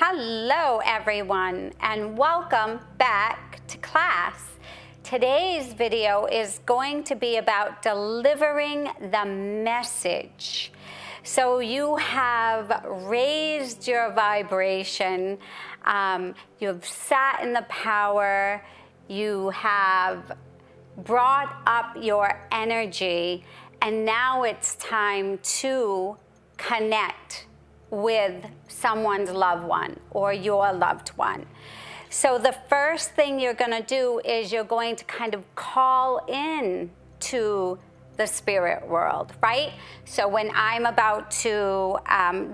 Hello everyone, and welcome back to class. Today's video is going to be about delivering the message. So you have raised your vibration, you've sat in the power, you have brought up your energy, and now it's time to connect with someone's loved one or your loved one. So the first thing you're going to do is you're going to kind of call in to the spirit world, right? So when I'm about to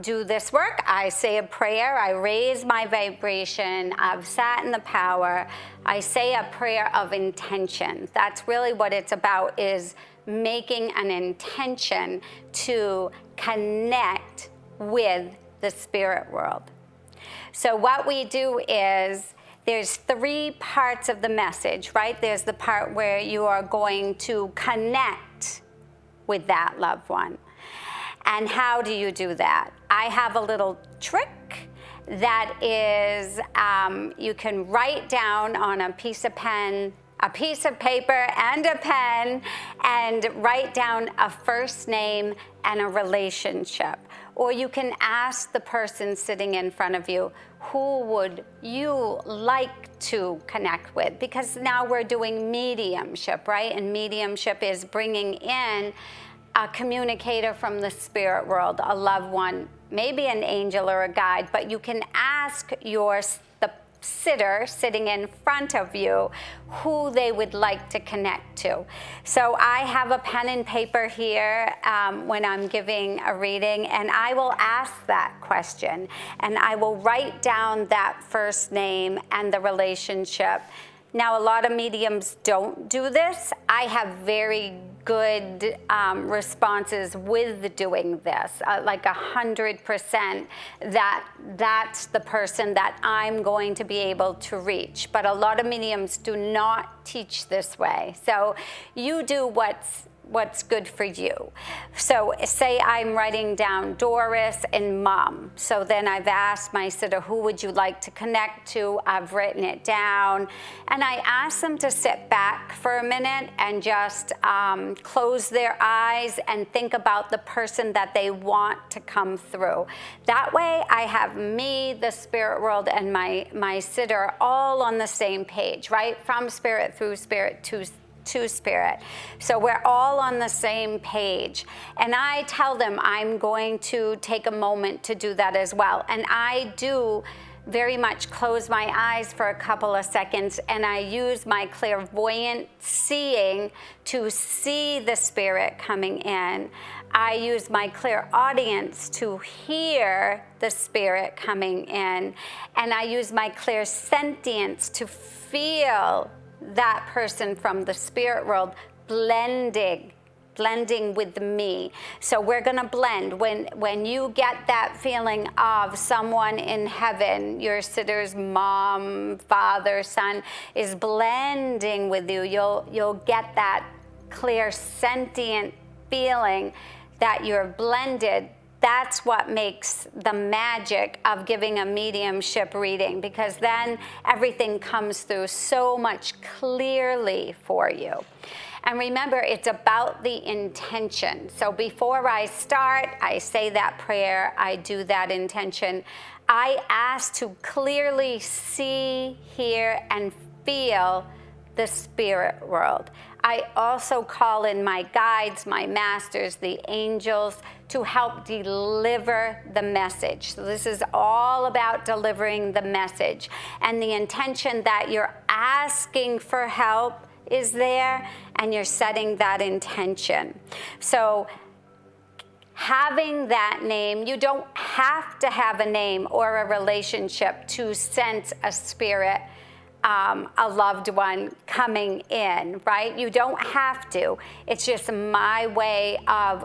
do this work, I say a prayer, I raise my vibration, I've sat in the power, I say a prayer of intention. That's really what it's about, is making an intention to connect with the spirit world. So what we do is, there's three parts of the message, right? There's the part where you are going to connect with that loved one. And how do you do that? I have a little trick that is, you can write down on a piece of paper and a pen, and write down a first name and a relationship. Or you can ask the person sitting in front of you, who would you like to connect with? Because now we're doing mediumship, right? And mediumship is bringing in a communicator from the spirit world, a loved one, maybe an angel or a guide, but you can ask the sitter sitting in front of you who they would like to connect to. So I have a pen and paper here when I'm giving a reading, and I will ask that question, and I will write down that first name and the relationship. Now, a lot of mediums don't do this. I have very good responses with doing this, like 100% that's the person that I'm going to be able to reach. But a lot of mediums do not teach this way. So you do what's good for you. So say I'm writing down Doris and Mom. So then I've asked my sitter, who would you like to connect to? I've written it down. And I ask them to sit back for a minute and just close their eyes and think about the person that they want to come through. That way I have me, the spirit world, and my sitter all on the same page, right? From spirit through spirit to spirit. So we're all on the same page. And I tell them I'm going to take a moment to do that as well. And I do very much close my eyes for a couple of seconds, and I use my clairvoyant seeing to see the spirit coming in. I use my clairaudience to hear the spirit coming in. And I use my clairsentience to feel that person from the spirit world blending with me. So we're gonna blend. When you get that feeling of someone in heaven, your sitter's mom, father, son is blending with you, you'll get that clear sentient feeling that you're blended. That's what makes the magic of giving a mediumship reading, because then everything comes through so much clearly for you. And remember, it's about the intention. So before I start, I say that prayer, I do that intention. I ask to clearly see, hear, and feel the spirit world. I also call in my guides, my masters, the angels, to help deliver the message. So this is all about delivering the message. And the intention that you're asking for help is there, and you're setting that intention. So having that name, you don't have to have a name or a relationship to sense a spirit, a loved one coming in, right? You don't have to. It's just my way of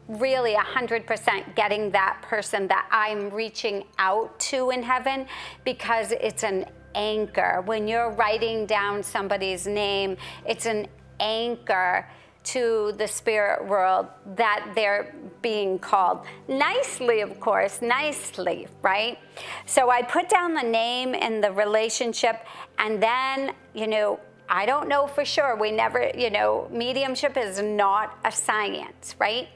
really 100% getting that person that I'm reaching out to in heaven, because it's an anchor. When you're writing down somebody's name, it's an anchor to the spirit world that they're being called. Nicely, of course, nicely, right? So I put down the name and the relationship, and then, I don't know for sure. We never, mediumship is not a science, right?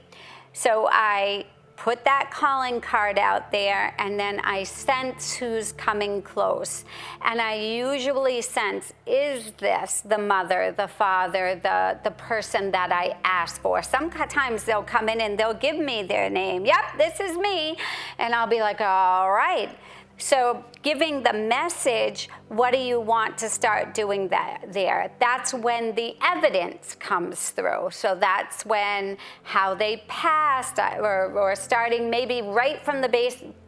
So I put that calling card out there, and then I sense who's coming close. And I usually sense, is this the mother, the father, the person that I ask for? Sometimes they'll come in and they'll give me their name. Yep, this is me. And I'll be like, all right. So giving the message, what do you want to start doing there? That's when the evidence comes through. So that's when how they passed, or starting maybe right from the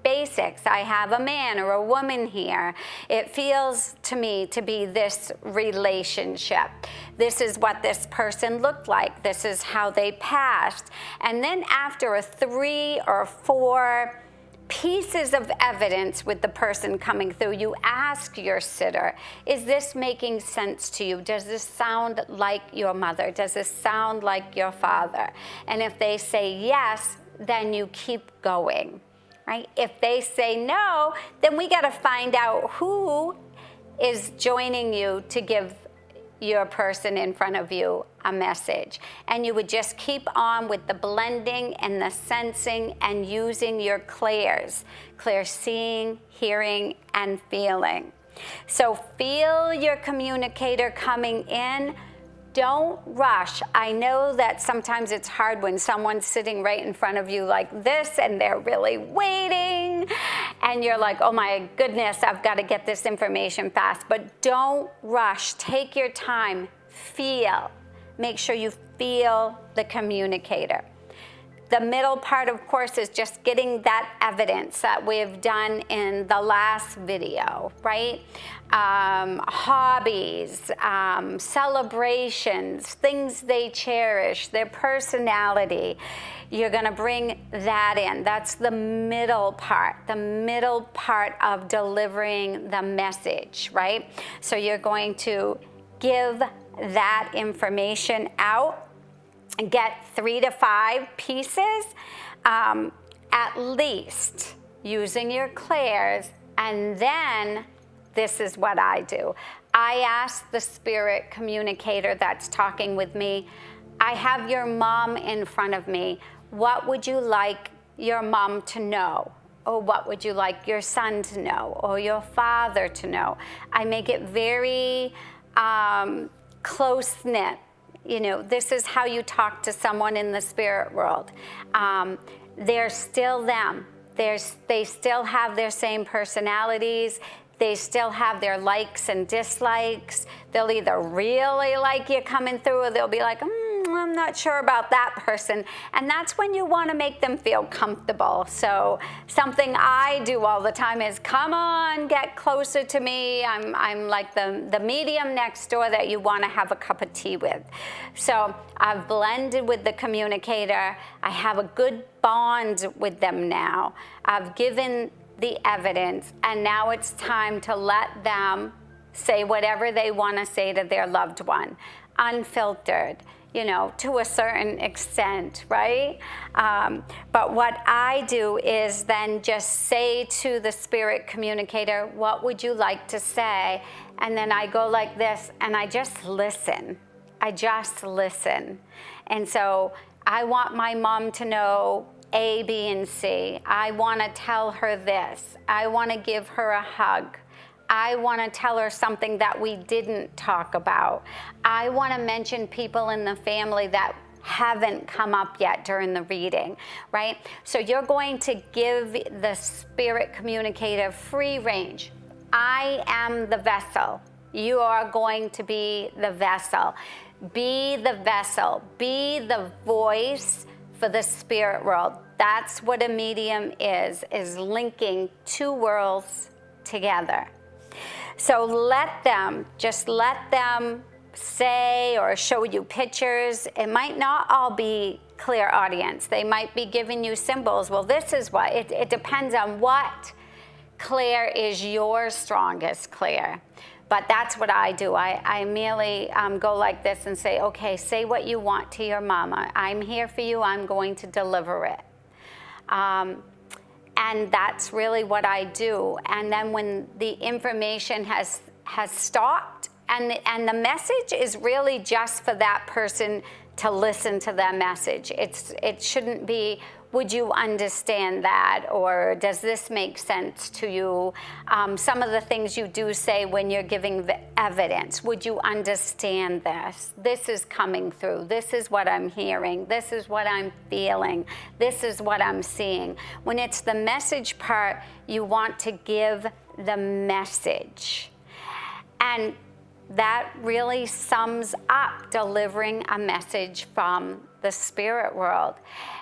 basics. I have a man or a woman here. It feels to me to be this relationship. This is what this person looked like. This is how they passed. And then after a 3 or 4 pieces of evidence with the person coming through, you ask your sitter, is this making sense to you? Does this sound like your mother? Does this sound like your father? And if they say yes, then you keep going, right? If they say no, then we got to find out who is joining you to give your person in front of you a message. And you would just keep on with the blending and the sensing and using your clairs, clear seeing, hearing, and feeling. So feel your communicator coming in. Don't rush. I know that sometimes it's hard when someone's sitting right in front of you like this and they're really waiting and you're like, oh my goodness, I've got to get this information fast. But don't rush. Take your time. Feel. Make sure you feel the communicator. The middle part, of course, is just getting that evidence that we've done in the last video, right? Hobbies, celebrations, things they cherish, their personality. You're going to bring that in. That's the middle part of delivering the message, right? So you're going to give that information out. Get 3 to 5 pieces, at least, using your clairs, and then this is what I do. I ask the spirit communicator that's talking with me, I have your mom in front of me. What would you like your mom to know? Or what would you like your son to know? Or your father to know? I make it very close-knit. This is how you talk to someone in the spirit world. They're still them. They still have their same personalities. They still have their likes and dislikes. They'll either really like you coming through, or they'll be like, I'm not sure about that person. And that's when you want to make them feel comfortable. So something I do all the time is, come on, get closer to me. I'm like the medium next door that you want to have a cup of tea with. So I've blended with the communicator. I have a good bond with them now. I've given the evidence, and now it's time to let them say whatever they want to say to their loved one, unfiltered, to a certain extent, right? But what I do is then just say to the spirit communicator, what would you like to say? And then I go like this, and I just listen. And so I want my mom to know A, B, and C. I want to tell her this. I want to give her a hug. I want to tell her something that we didn't talk about. I want to mention people in the family that haven't come up yet during the reading, right? So you're going to give the spirit communicator free range. I am the vessel. You are going to be the vessel. Be the vessel. Be the voice for the spirit world. That's what a medium is linking 2 worlds together. So let them say or show you pictures. It might not all be clear audience. They might be giving you symbols. Well, this is what, it depends on what clair is your strongest clair. But that's what I do. I merely go like this and say, okay, say what you want to your mama. I'm here for you. I'm going to deliver it. And that's really what I do. And then when the information has stopped, and the message is really just for that person to listen to their message. It shouldn't be, would you understand that? Or does this make sense to you? Some of the things you do say when you're giving the evidence, would you understand this? This is coming through. This is what I'm hearing. This is what I'm feeling. This is what I'm seeing. When it's the message part, you want to give the message. And that really sums up delivering a message from the spirit world.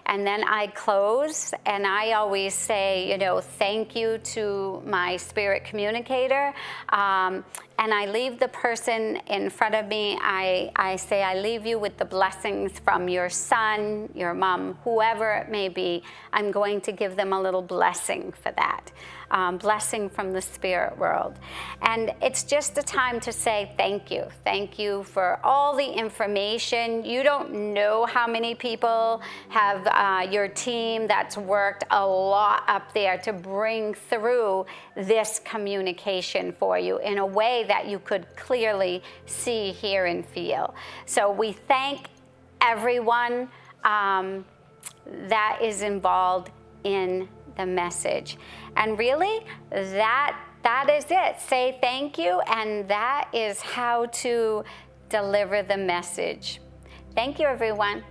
And then I close, and I always say, you know, thank you to my spirit communicator. And I leave the person in front of me, I say, I leave you with the blessings from your son, your mom, whoever it may be. I'm going to give them a little blessing for that. Blessing from the spirit world. And it's just a time to say thank you. Thank you for all the information. You don't know how many people have your team that's worked a lot up there to bring through this communication for you in a way that you could clearly see, hear, and feel. So we thank everyone that is involved in the message. And really, that is it. Say thank you, and that is how to deliver the message. Thank you, everyone.